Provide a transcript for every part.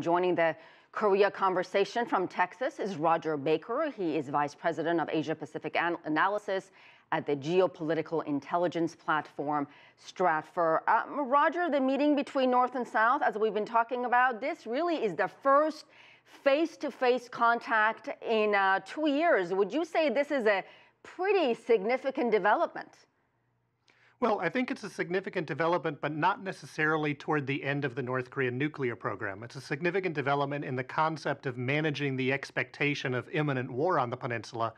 Joining the Korea conversation from Texas is Rodger Baker. He is Vice President of Asia Pacific Analysis at the geopolitical intelligence platform Stratfor. Rodger, the meeting between North and South, as we've been talking about, this really is the first face-to-face contact in 2 years. Would you say this is a pretty significant development? Well, I think it's a significant development, but not necessarily toward the end of the North Korean nuclear program. It's a significant development in the concept of managing the expectation of imminent war on the peninsula,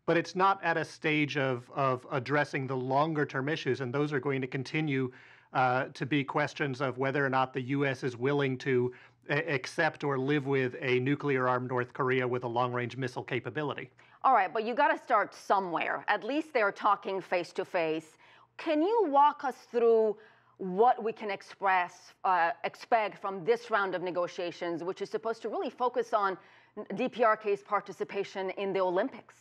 but it's not at a stage of addressing the longer-term issues, and those are going to continue to be questions of whether or not the U.S. is willing to accept or live with a nuclear-armed North Korea with a long-range missile capability. All right, but you got to start somewhere. At least they're talking face-to-face. Can you walk us through what we can expect from this round of negotiations, which is supposed to really focus on DPRK's participation in the Olympics?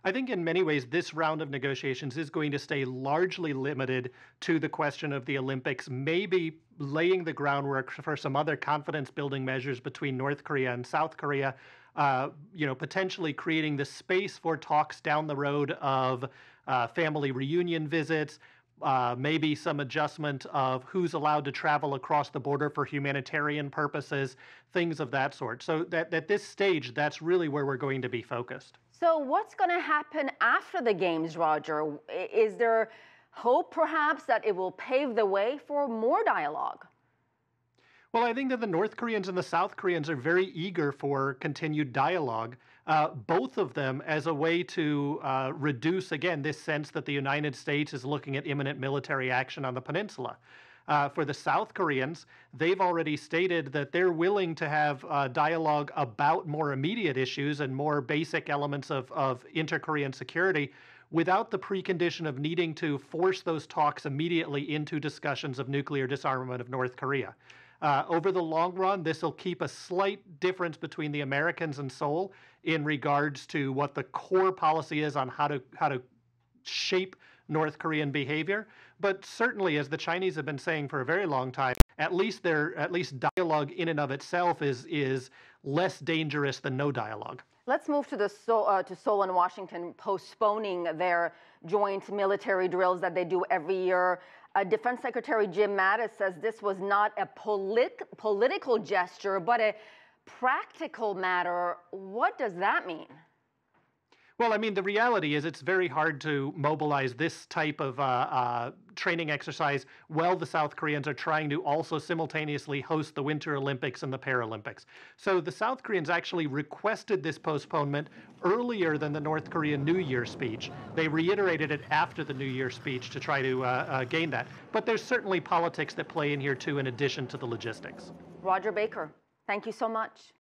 I think in many ways this round of negotiations is going to stay largely limited to the question of the Olympics, maybe laying the groundwork for some other confidence-building measures between North Korea and South Korea, potentially creating the space for talks down the road of family reunion visits, maybe some adjustment of who's allowed to travel across the border for humanitarian purposes, things of that sort. So that at this stage, that's really where we're going to be focused. So what's going to happen after the games, Rodger? Is there hope, perhaps, that it will pave the way for more dialogue? Well, I think that the North Koreans and the South Koreans are very eager for continued dialogue, both of them as a way to reduce, again, this sense that the United States is looking at imminent military action on the peninsula. For the South Koreans, they've already stated that they're willing to have dialogue about more immediate issues and more basic elements of inter-Korean security without the precondition of needing to force those talks immediately into discussions of nuclear disarmament of North Korea. Over the long run, this will keep a slight difference between the Americans and Seoul in regards to what the core policy is on how to shape North Korean behavior. But certainly, as the Chinese have been saying for a very long time, at least dialogue in and of itself is less dangerous than no dialogue. Let's move to Seoul and Washington postponing their joint military drills that they do every year. Defense Secretary Jim Mattis says this was not a political gesture, but a practical matter. What does that mean? Well, I mean, the reality is it's very hard to mobilize this type of training exercise while the South Koreans are trying to also simultaneously host the Winter Olympics and the Paralympics. So the South Koreans actually requested this postponement earlier than the North Korean New Year speech. They reiterated it after the New Year speech to try to gain that. But there's certainly politics that play in here, too, in addition to the logistics. Rodger Baker, thank you so much.